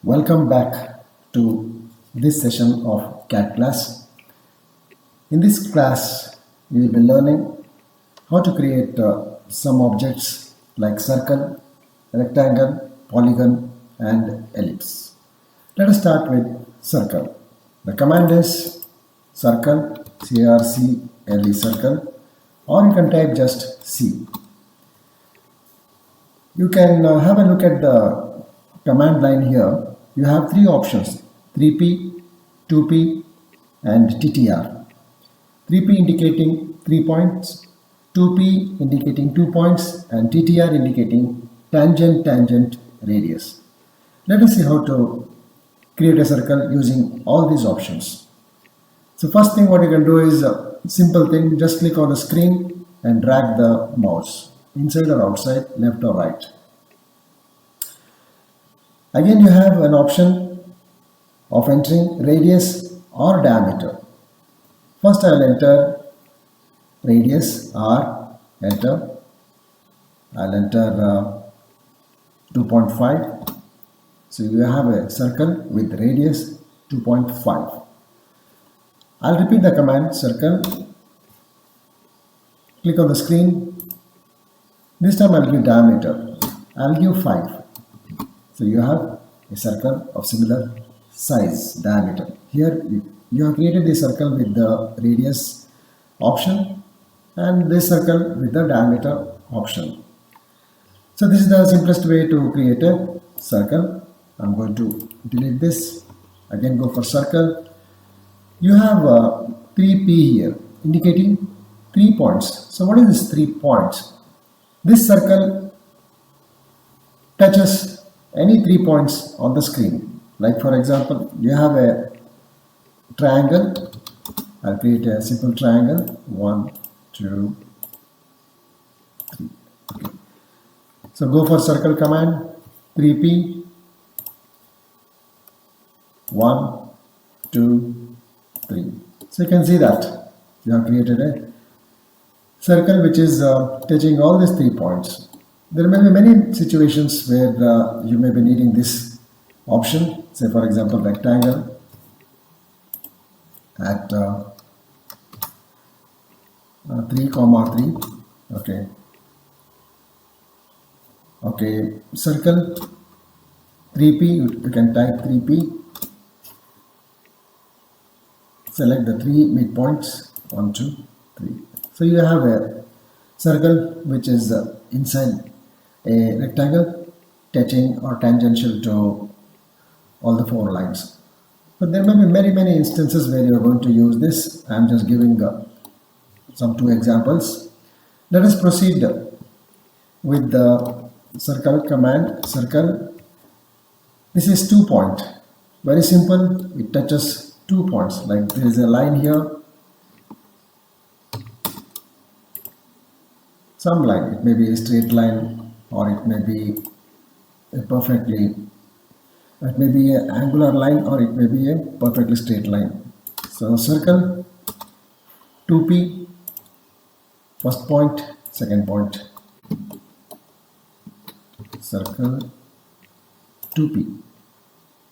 Welcome back to this session of CAT class. In this class, we will be learning how to create some objects like circle, rectangle, polygon and ellipse. Let us start with circle. The command is circle, C-R-C-L-E, circle, or you can type just C. You can have a look at the command line here. You have three options: 3P, 2P and TTR. 3P indicating 3 points, 2P indicating 2 points and TTR indicating tangent radius. Let us see how to create a circle using all these options. So first thing what you can do is a simple thing, just click on the screen and drag the mouse inside or outside, left or right. Again you have an option of entering radius or diameter. First I will enter radius R, enter. I'll enter 2.5. So you have a circle with radius 2.5. I'll repeat the command circle. Click on the screen. This time I'll give diameter. I'll give 5. So you have a circle of similar size, diameter. Here you have created the circle with the radius option and this circle with the diameter option. So this is the simplest way to create a circle. I'm going to delete this. Again go for circle. You have 3P here indicating 3 points. So what is this 3 points? This circle touches any 3 points on the screen. Like for example, you have a triangle. I'll create a simple triangle. 1, 2, 3. Okay. So go for circle command. 3P. 1, 2, 3. So you can see that you have created a circle which is touching all these 3 points. There may be many situations where you may be needing this option. Say for example rectangle at 3, 3. Okay, circle 3P, you can type 3P. Select the 3 midpoints, 1, 2, 3. So you have a circle which is inside a rectangle touching or tangential to all the 4 lines. But there may be many instances where you are going to use this. I am just giving some 2 examples. Let us proceed with the circle command. Circle, this is 2 point. Very simple, it touches 2 points. Like there is a line here, some line, it may be a straight line or it may be an angular line or it may be a perfectly straight line. So circle 2P, first point, second point. Circle 2P,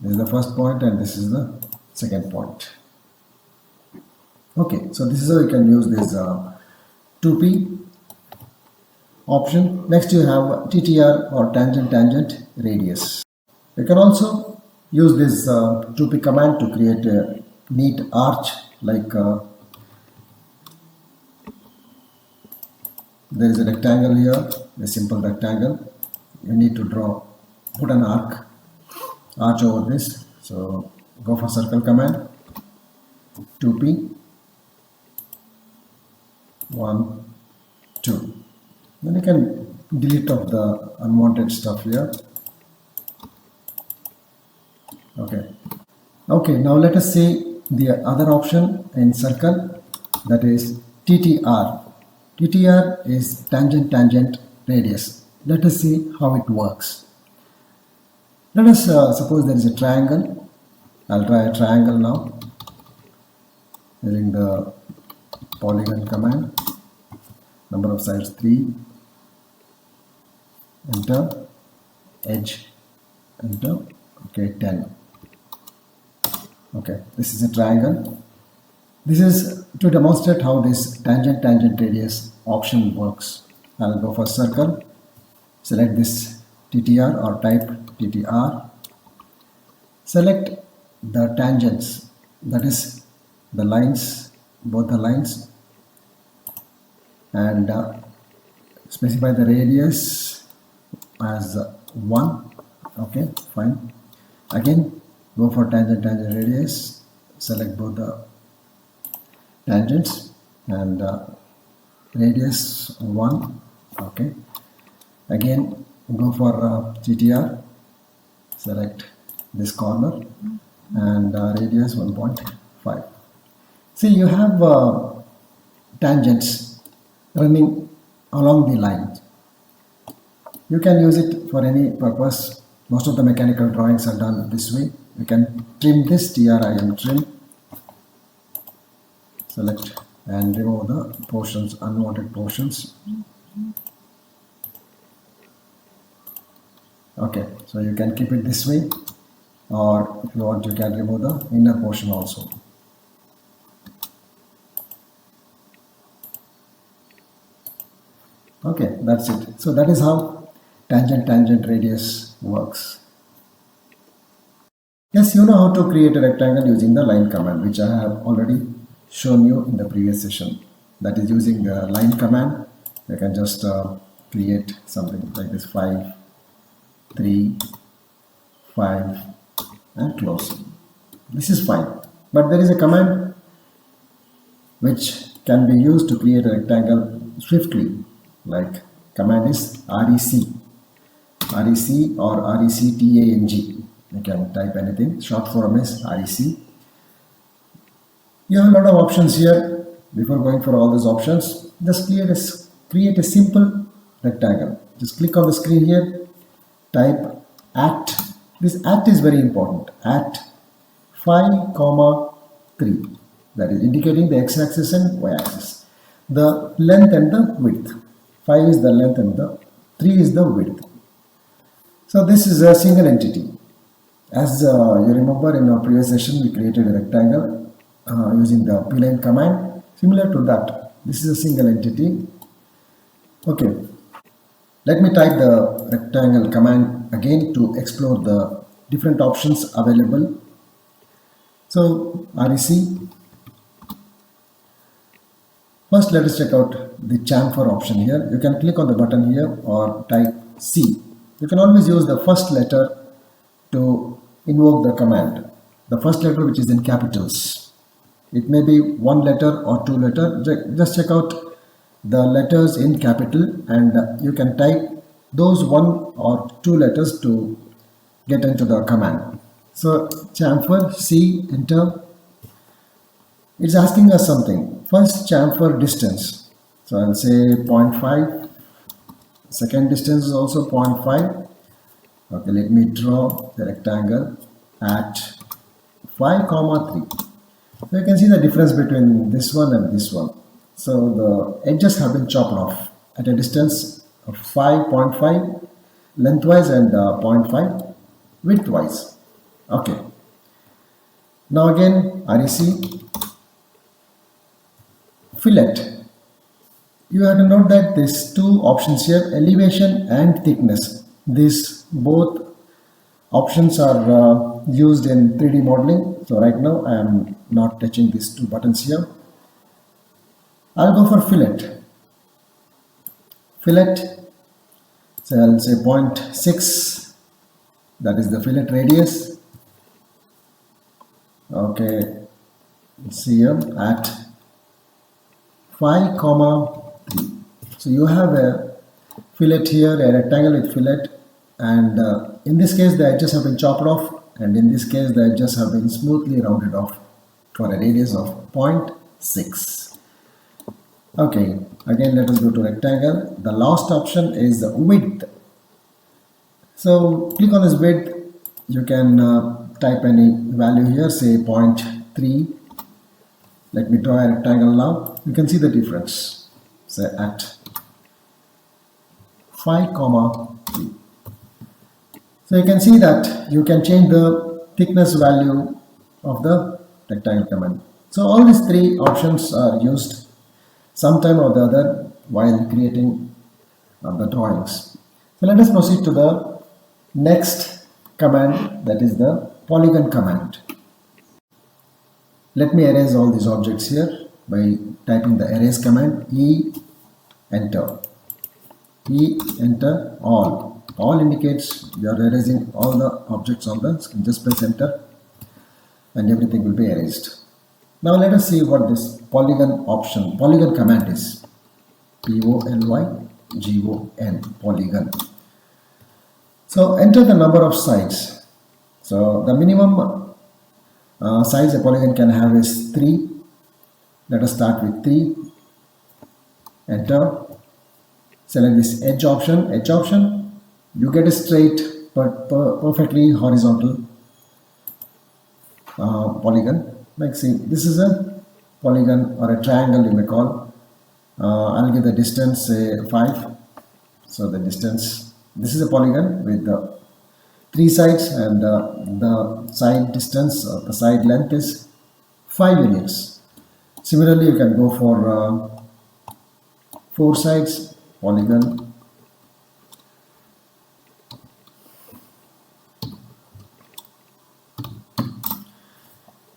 this is the first point and this is the second point. Okay, so this is how you can use this 2P option. Next you have TTR or tangent radius. You can also use this 2P command to create a neat arch, like there is a rectangle here, a simple rectangle. You need to put an arch over this. So go for circle command, 2P, 1, 2. Then you can delete off the unwanted stuff here. Okay, now let us see the other option in circle, that is TTR. TTR is tangent radius. Let us see how it works. Let us suppose there is a triangle. I'll try a triangle now using the polygon command. Number of sides 3. Enter, edge, enter, Okay, 10. Okay, this is a triangle. This is to demonstrate how this tangent radius option works. I'll go for circle, select this TTR or type TTR, select the tangents, that is the lines, both the lines, and specify the radius as 1. Okay, fine. Again, go for tangent radius, select both the tangents and radius 1. Okay, again go for GTR, select this corner and radius 1.5. See, you have tangents running along the line. You can use it for any purpose. Most of the mechanical drawings are done this way. You can trim this TRIM trim, select and remove the portions, unwanted portions. Okay, so you can keep it this way, or if you want you can remove the inner portion also. Okay, that's it. So that is how tangent radius works. Yes, you know how to create a rectangle using the line command, which I have already shown you in the previous session. That is using the line command. You can just create something like this: 5, 3, 5, and close. This is fine. But there is a command which can be used to create a rectangle swiftly. Like command is REC or RECTANG. You can type anything. Short form is REC. You have a lot of options here. Before going for all these options, just create a simple rectangle. Just click on the screen here, type at. This at is very important. At 5, 3. That is indicating the x-axis and y-axis. The length and the width. 5 is the length and the 3 is the width. So this is a single entity. As you remember, in our previous session we created a rectangle using the pline command. Similar to that, this is a single entity. Okay, let me type the rectangle command again to explore the different options available. So REC. First, let us check out the chamfer option here. You can click on the button here or type C. You can always use the first letter to invoke the command. The first letter which is in capitals. It may be one letter or two letter. Just check out the letters in capital and you can type those one or two letters to get into the command. So chamfer, C, enter. It's asking us something. First, chamfer distance. So I'll say 0.5. Second distance is also 0.5. Okay, let me draw the rectangle at 5, 3. So you can see the difference between this one and this one. So the edges have been chopped off at a distance of 5.5 lengthwise and 0.5 widthwise. Okay. Now again, REC. Fillet. You have to note that these two options here, elevation and thickness, these both options are used in 3D modeling. So right now I am not touching these two buttons here. I'll go for fillet. Fillet, so I'll say 0.6, that is the fillet radius. Okay, see here at 5, 3. So you have a fillet here, a rectangle with fillet, and in this case the edges have been chopped off, and in this case the edges have been smoothly rounded off for a radius of 0.6. Okay, again let us go to rectangle. The last option is the width. So click on this width. You can type any value here, say 0.3. Let me draw a rectangle now. You can see the difference. Say at 5, 3. So you can see that you can change the thickness value of the rectangle command. So all these three options are used sometime or the other while creating the drawings. So let us proceed to the next command, that is the polygon command. Let me erase all these objects here by typing the erase command. Enter. Enter all. All indicates you are erasing all the objects on the screen. Just press enter and everything will be erased. Now let us see what this polygon command is. Polygon, polygon. So enter the number of sides. So the minimum size a polygon can have is 3. Let us start with 3. Enter. Select this edge option. You get a straight but perfectly horizontal polygon. Like see, this is a polygon or a triangle you may call. I'll give the distance say 5. So the distance, this is a polygon with the 3 sides, and the side distance or the side length is 5 units. Similarly, you can go for 4 sides polygon.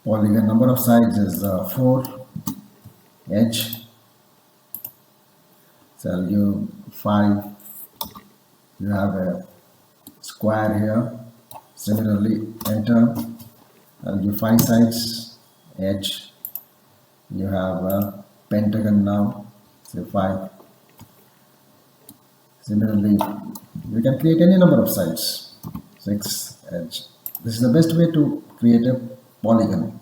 Polygon number of sides is 4. Edge, so I'll give 5. You have a square here. Similarly, enter. I'll give 5 sides. Edge, you have a pentagon now, say 5. Similarly, you can create any number of sides. 6. Edge. This is the best way to create a polygon.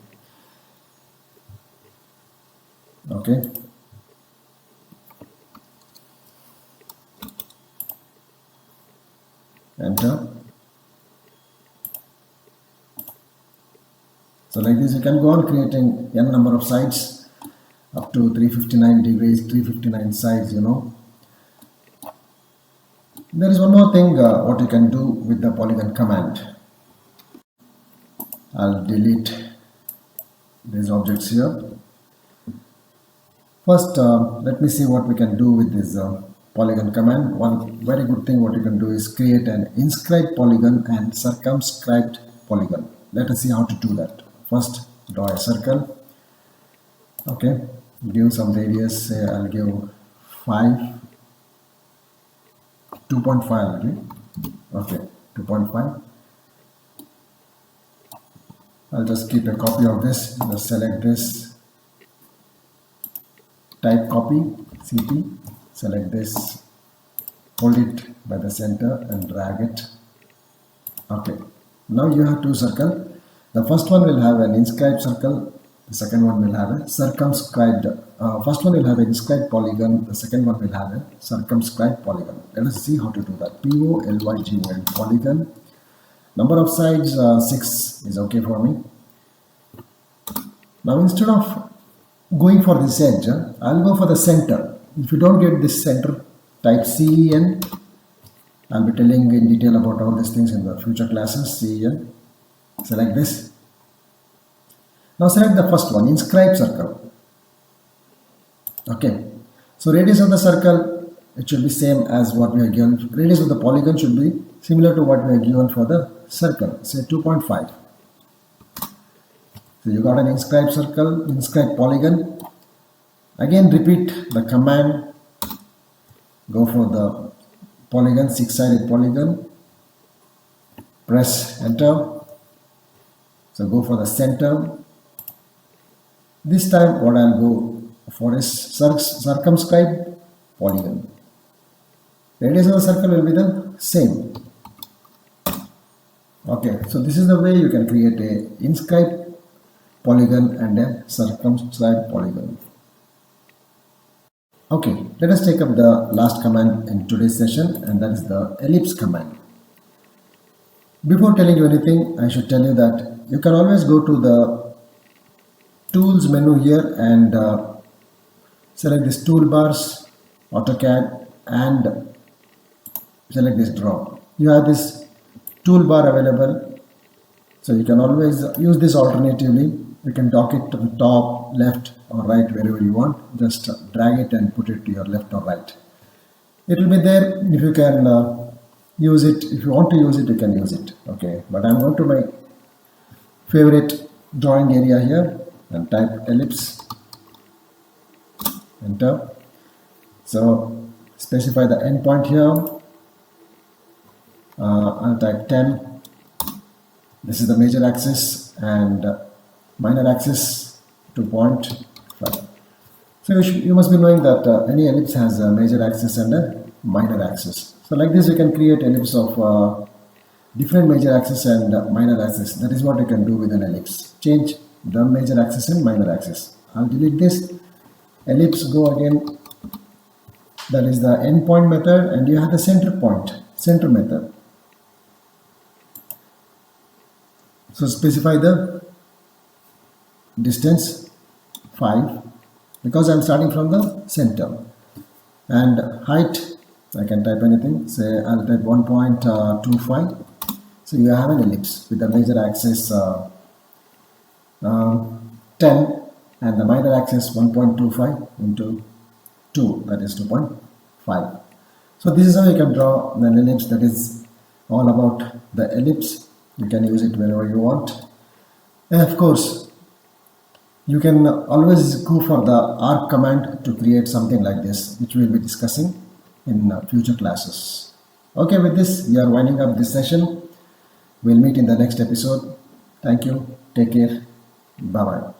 Okay. Enter. So like this you can go on creating n number of sides up to 359 degrees, 359 sides, you know. There is one more thing what you can do with the polygon command. I'll delete these objects here. First, let me see what we can do with this polygon command. One very good thing what you can do is create an inscribed polygon and circumscribed polygon. Let us see how to do that. First, draw a circle. Okay, give some radius. Say I'll give 5. 2.5 I'll give. Okay, 2.5. I'll just keep a copy of this. Just select this. Type copy, CP. Select this. Hold it by the center and drag it. Okay. Now you have 2 circles. The first one will have an inscribed circle. The second one will have a circumscribed. First one will have an inscribed polygon. The second one will have a circumscribed polygon. Let us see how to do that. Polygon, polygon. Number of sides 6 is okay for me. Now instead of going for this edge, I'll go for the center. If you don't get this center, type CEN. I'll be telling in detail about all these things in the future classes. CEN. Select this. Now select the first one, inscribed circle. Okay. So radius of the circle, it should be same as what we are given. Radius of the polygon should be similar to what we are given for the circle. Say 2.5. So you got an inscribed circle, inscribed polygon. Again repeat the command. Go for the polygon, 6-sided polygon. Press enter. So go for the center. This time what I'll go for is circumscribed polygon. Radius of the circle will be the same. Okay, so this is the way you can create a inscribed polygon and a circumscribed polygon. Okay, let us take up the last command in today's session, and that is the ellipse command. Before telling you anything, I should tell you that you can always go to the tools menu here and select this toolbars, AutoCAD, and select this draw. You have this toolbar available, so you can always use this alternatively. You can dock it to the top, left or right, wherever you want. Just drag it and put it to your left or right. It will be there. If you can use it, if you want to use it, you can use it. Okay, but I'm going to my favorite drawing area here and type ellipse, enter. So specify the endpoint here. I'll type 10. This is the major axis, and minor axis 2.5. So you must be knowing that any ellipse has a major axis and a minor axis. So like this you can create ellipse of different major axis and minor axis. That is what you can do with an ellipse. Change the major axis and minor axis. I'll delete this. Ellipse, go again. That is the endpoint method, and you have the center point, center method. So specify the distance 5, because I'm starting from the center, and height I can type anything, say I'll type 1.25. so you have an ellipse with the major axis 10 and the minor axis 1.25 into 2, that is 2.5. So this is how you can draw an ellipse. That is all about the ellipse. You can use it wherever you want, and of course you can always go for the arc command to create something like this, which we will be discussing in future classes. Okay, with this we are winding up this session. We'll meet in the next episode. Thank you. Take care. Bye bye.